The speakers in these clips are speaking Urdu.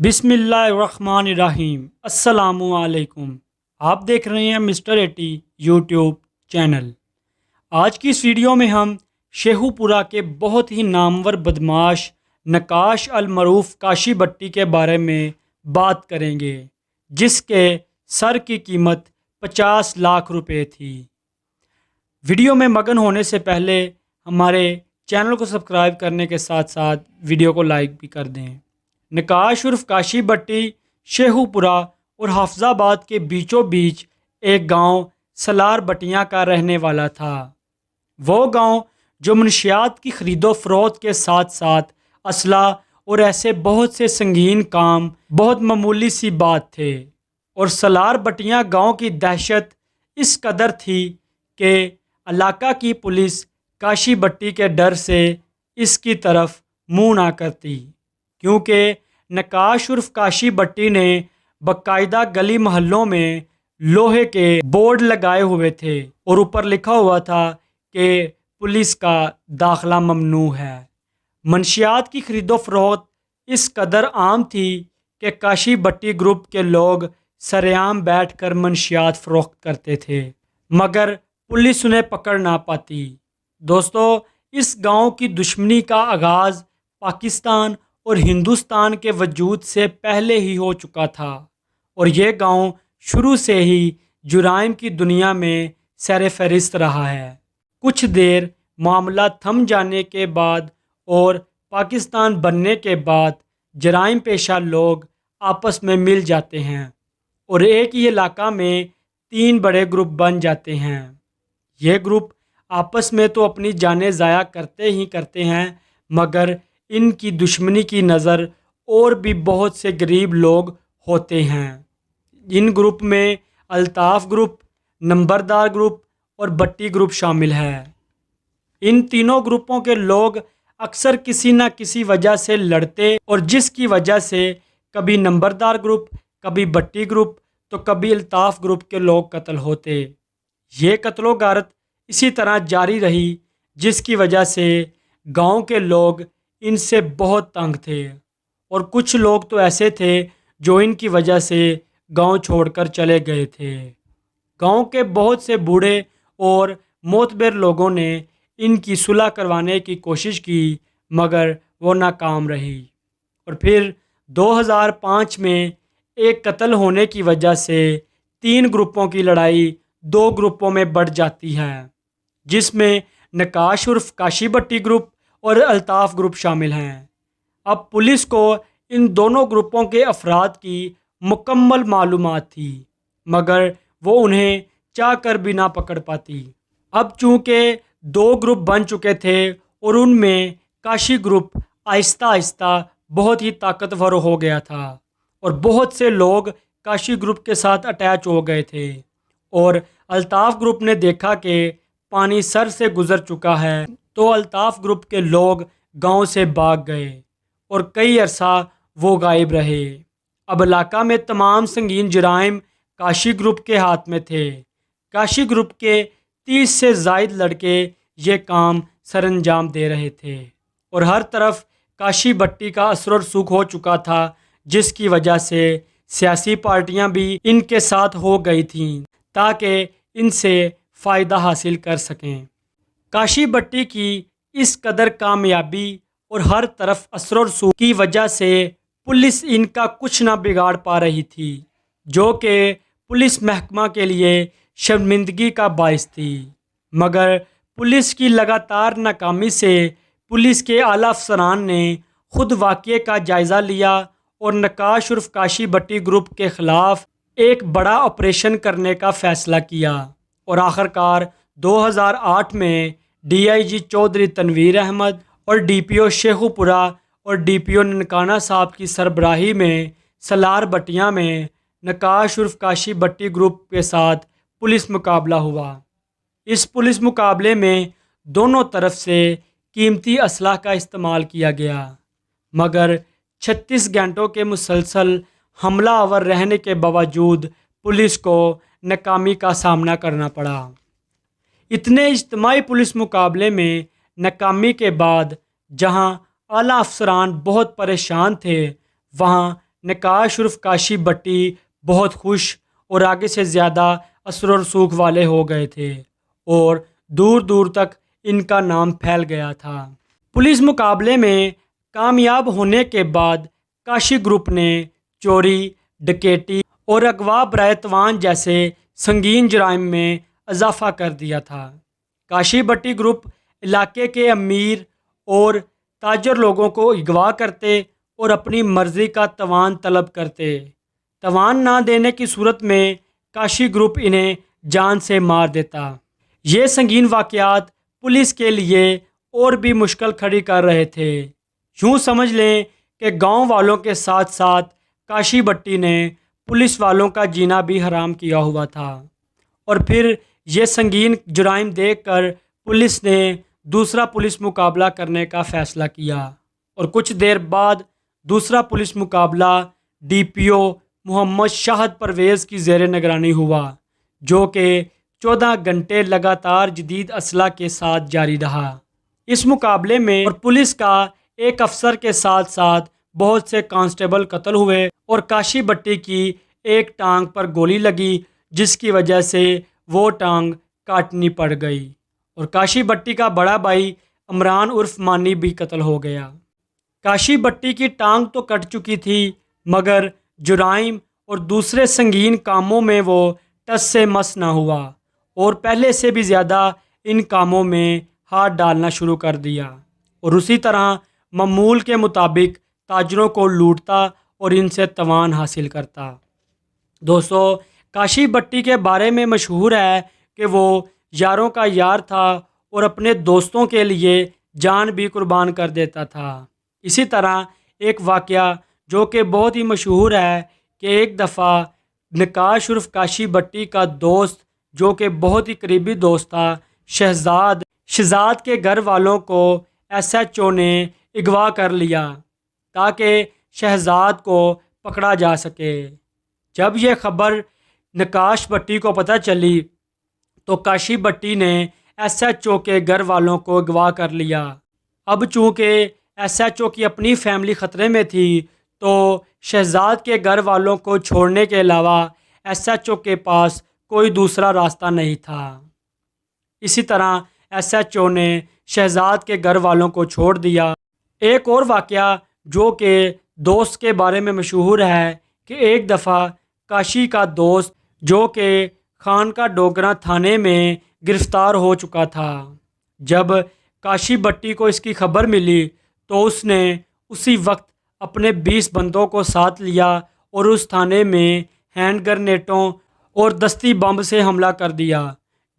بسم اللہ الرحمن الرحیم۔ السلام علیکم۔ آپ دیکھ رہے ہیں مسٹر ایٹی یوٹیوب چینل۔ آج کی اس ویڈیو میں ہم شیخو پورہ کے بہت ہی نامور بدماش نقاش المعروف کاشی بٹی کے بارے میں بات کریں گے، جس کے سر کی قیمت 50 لاکھ روپے تھی۔ ویڈیو میں مگن ہونے سے پہلے ہمارے چینل کو سبسکرائب کرنے کے ساتھ ساتھ ویڈیو کو لائک بھی کر دیں۔ نقاش عرف کاشی بٹی شیخو پورہ اور حافظ آباد کے بیچوں بیچ ایک گاؤں سلار بٹیاں کا رہنے والا تھا۔ وہ گاؤں جو منشیات کی خرید و فروخت کے ساتھ ساتھ اسلحہ اور ایسے بہت سے سنگین کام بہت معمولی سی بات تھے، اور سلار بٹیاں گاؤں کی دہشت اس قدر تھی کہ علاقہ کی پولیس کاشی بٹی کے ڈر سے اس کی طرف منہ نہ کرتی، کیونکہ نقاش عرف کاشی بٹی نے باقاعدہ گلی محلوں میں لوہے کے بورڈ لگائے ہوئے تھے اور اوپر لکھا ہوا تھا کہ پولیس کا داخلہ ممنوع ہے۔ منشیات کی خرید و فروخت اس قدر عام تھی کہ کاشی بٹی گروپ کے لوگ سرعام بیٹھ کر منشیات فروخت کرتے تھے، مگر پولیس انہیں پکڑ نہ پاتی۔ دوستو، اس گاؤں کی دشمنی کا آغاز پاکستان اور ہندوستان کے وجود سے پہلے ہی ہو چکا تھا، اور یہ گاؤں شروع سے ہی جرائم کی دنیا میں سیر فہرست رہا ہے۔ کچھ دیر معاملہ تھم جانے کے بعد اور پاکستان بننے کے بعد جرائم پیشہ لوگ آپس میں مل جاتے ہیں اور ایک ہی علاقہ میں 3 بڑے گروپ بن جاتے ہیں۔ یہ گروپ آپس میں تو اپنی جانیں ضائع کرتے ہی کرتے ہیں، مگر ان کی دشمنی کی نظر اور بھی بہت سے غریب لوگ ہوتے ہیں۔ ان گروپ میں الطاف گروپ، نمبردار گروپ اور بٹی گروپ شامل ہے۔ ان تینوں گروپوں کے لوگ اکثر کسی نہ کسی وجہ سے لڑتے، اور جس کی وجہ سے کبھی نمبردار گروپ، کبھی بٹی گروپ تو کبھی الطاف گروپ کے لوگ قتل ہوتے۔ یہ قتل و غارت اسی طرح جاری رہی، جس کی وجہ سے گاؤں کے لوگ ان سے بہت تنگ تھے، اور کچھ لوگ تو ایسے تھے جو ان کی وجہ سے گاؤں چھوڑ کر چلے گئے تھے۔ گاؤں کے بہت سے بوڑھے اور معتبر لوگوں نے ان کی صلح کروانے کی کوشش کی، مگر وہ ناکام رہی، اور پھر 2005 میں ایک قتل ہونے کی وجہ سے 3 گروپوں کی لڑائی 2 گروپوں میں بڑھ جاتی ہے، جس میں نقاش عرف کاشی بٹی گروپ اور الطاف گروپ شامل ہیں۔ اب پولیس کو ان دونوں گروپوں کے افراد کی مکمل معلومات تھی، مگر وہ انہیں چاہ کر بھی نہ پکڑ پاتی۔ اب چونکہ 2 گروپ بن چکے تھے اور ان میں کاشی گروپ آہستہ آہستہ بہت ہی طاقتور ہو گیا تھا، اور بہت سے لوگ کاشی گروپ کے ساتھ اٹیچ ہو گئے تھے، اور الطاف گروپ نے دیکھا کہ پانی سر سے گزر چکا ہے تو الطاف گروپ کے لوگ گاؤں سے بھاگ گئے، اور کئی عرصہ وہ غائب رہے۔ اب علاقہ میں تمام سنگین جرائم کاشی گروپ کے ہاتھ میں تھے۔ کاشی گروپ کے 30 سے زائد لڑکے یہ کام سر انجام دے رہے تھے، اور ہر طرف کاشی بٹی کا اثر و رسوخ ہو چکا تھا، جس کی وجہ سے سیاسی پارٹیاں بھی ان کے ساتھ ہو گئی تھیں تاکہ ان سے فائدہ حاصل کر سکیں۔ کاشی بٹی کی اس قدر کامیابی اور ہر طرف اثر و رسوخ کی وجہ سے پولیس ان کا کچھ نہ بگاڑ پا رہی تھی، جو کہ پولیس محکمہ کے لیے شرمندگی کا باعث تھی۔ مگر پولیس کی لگاتار ناکامی سے پولیس کے اعلیٰ افسران نے خود واقعے کا جائزہ لیا اور نقاش عرف کاشی بٹی گروپ کے خلاف ایک بڑا آپریشن کرنے کا فیصلہ کیا، اور آخرکار 2008 میں ڈی آئی جی چودھری تنویر احمد اور ڈی پی او شیخو پورہ اور ڈی پی او ننکانہ صاحب کی سربراہی میں سلار بٹیاں میں نقاش عرف کاشی بٹی گروپ کے ساتھ پولیس مقابلہ ہوا۔ اس پولیس مقابلے میں دونوں طرف سے قیمتی اسلحہ کا استعمال کیا گیا، مگر 36 گھنٹوں کے مسلسل حملہ آور رہنے کے باوجود پولیس کو ناکامی کا سامنا کرنا پڑا۔ اتنے اجتماعی پولیس مقابلے میں ناکامی کے بعد جہاں اعلیٰ افسران بہت پریشان تھے، وہاں نقاش عرف کاشی بٹی بہت خوش اور آگے سے زیادہ اثر و رسوخ والے ہو گئے تھے اور دور دور تک ان کا نام پھیل گیا تھا۔ پولیس مقابلے میں کامیاب ہونے کے بعد کاشی گروپ نے چوری، ڈکیتی اور اغوا برائے تاوان جیسے سنگین جرائم میں اضافہ کر دیا تھا۔ کاشی بٹی گروپ علاقے کے امیر اور تاجر لوگوں کو اغوا کرتے اور اپنی مرضی کا تاوان طلب کرتے۔ تاوان نہ دینے کی صورت میں کاشی گروپ انہیں جان سے مار دیتا۔ یہ سنگین واقعات پولیس کے لیے اور بھی مشکل کھڑی کر رہے تھے۔ یوں سمجھ لیں کہ گاؤں والوں کے ساتھ ساتھ کاشی بٹی نے پولیس والوں کا جینا بھی حرام کیا ہوا تھا، اور پھر یہ سنگین جرائم دیکھ کر پولیس نے دوسرا پولیس مقابلہ کرنے کا فیصلہ کیا، اور کچھ دیر بعد دوسرا پولیس مقابلہ ڈی پی او محمد شاہد پرویز کی زیر نگرانی ہوا، جو کہ 14 گھنٹے لگاتار جدید اسلحہ کے ساتھ جاری رہا۔ اس مقابلے میں اور پولیس کا ایک افسر کے ساتھ ساتھ بہت سے کانسٹیبل قتل ہوئے اور کاشی بٹی کی ایک ٹانگ پر گولی لگی، جس کی وجہ سے وہ ٹانگ کاٹنی پڑ گئی، اور کاشی بٹی کا بڑا بھائی عمران عرف مانی بھی قتل ہو گیا۔ کاشی بٹی کی ٹانگ تو کٹ چکی تھی، مگر جرائم اور دوسرے سنگین کاموں میں وہ ٹس سے مس نہ ہوا اور پہلے سے بھی زیادہ ان کاموں میں ہاتھ ڈالنا شروع کر دیا، اور اسی طرح معمول کے مطابق تاجروں کو لوٹتا اور ان سے تاوان حاصل کرتا۔ دوستو، کاشی بٹی کے بارے میں مشہور ہے کہ وہ یاروں کا یار تھا اور اپنے دوستوں کے لیے جان بھی قربان کر دیتا تھا۔ اسی طرح ایک واقعہ جو کہ بہت ہی مشہور ہے کہ ایک دفعہ نقاش عرف کاشی بٹی کا دوست، جو کہ بہت ہی قریبی دوست تھا، شہزاد کے گھر والوں کو ایس ایچ او نے اغوا کر لیا تاکہ شہزاد کو پکڑا جا سکے۔ جب یہ خبر نقاش بٹی کو پتہ چلی تو کاشی بٹی نے ایس ایچ او کے گھر والوں کو اغوا کر لیا۔ اب چونکہ ایس ایچ او کی اپنی فیملی خطرے میں تھی تو شہزاد کے گھر والوں کو چھوڑنے کے علاوہ ایس ایچ او کے پاس کوئی دوسرا راستہ نہیں تھا۔ اسی طرح ایس ایچ او نے شہزاد کے گھر والوں کو چھوڑ دیا۔ ایک اور واقعہ جو کہ دوست کے بارے میں مشہور ہے کہ ایک دفعہ کاشی کا دوست، جو کہ خان کا ڈوگراں تھانے میں گرفتار ہو چکا تھا، جب کاشی بٹی کو اس کی خبر ملی تو اس نے اسی وقت اپنے 20 بندوں کو ساتھ لیا اور اس تھانے میں ہینڈ گرنیٹوں اور دستی بم سے حملہ کر دیا،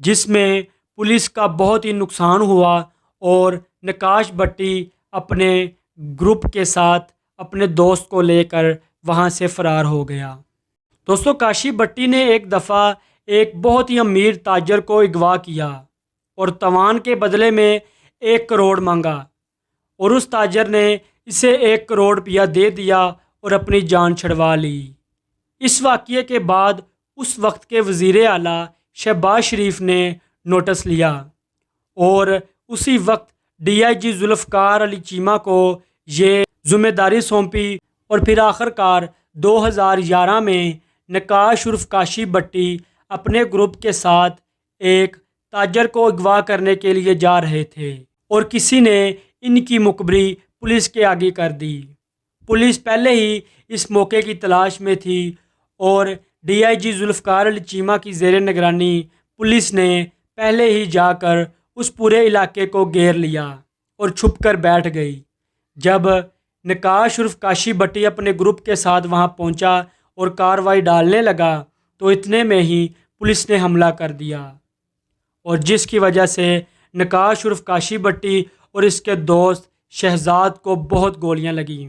جس میں پولیس کا بہت ہی نقصان ہوا اور نقاش بٹی اپنے گروپ کے ساتھ اپنے دوست کو لے کر وہاں سے فرار ہو گیا۔ دوستو، کاشی بٹی نے ایک دفعہ ایک بہت ہی امیر تاجر کو اغوا کیا اور تاوان کے بدلے میں 1 کروڑ مانگا، اور اس تاجر نے اسے 1 کروڑ روپیہ دے دیا اور اپنی جان چھڑوا لی۔ اس واقعے کے بعد اس وقت کے وزیر اعلیٰ شہباز شریف نے نوٹس لیا اور اسی وقت ڈی آئی جی ذوالفقار علی چیمہ کو یہ ذمہ داری سونپی، اور پھر آخرکار 2011 میں نقاش عرف کاشی بٹی اپنے گروپ کے ساتھ ایک تاجر کو اغوا کرنے کے لیے جا رہے تھے اور کسی نے ان کی مخبری پولیس کے آگے کر دی۔ پولیس پہلے ہی اس موقع کی تلاش میں تھی اور ڈی آئی جی ذوالفقار علی چیمہ کی زیر نگرانی پولیس نے پہلے ہی جا کر اس پورے علاقے کو گھیر لیا اور چھپ کر بیٹھ گئی۔ جب نقاش عرف کاشی بٹی اپنے گروپ کے ساتھ وہاں پہنچا اور کارروائی ڈالنے لگا تو اتنے میں ہی پولیس نے حملہ کر دیا، اور جس کی وجہ سے نقاش عرف کاشی بٹی اور اس کے دوست شہزاد کو بہت گولیاں لگیں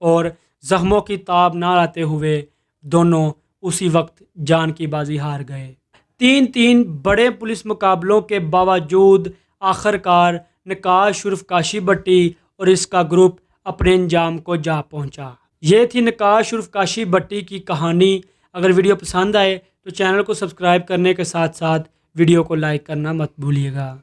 اور زخموں کی تاب نہ آتے ہوئے دونوں اسی وقت جان کی بازی ہار گئے۔ 3 بڑے پولیس مقابلوں کے باوجود آخرکار نقاش عرف کاشی بٹی اور اس کا گروپ اپنے انجام کو جا پہنچا۔ یہ تھی نقاش عرف کاشی بٹی کی کہانی۔ اگر ویڈیو پسند آئے تو چینل کو سبسکرائب کرنے کے ساتھ ساتھ ویڈیو کو لائک کرنا مت بھولیے گا۔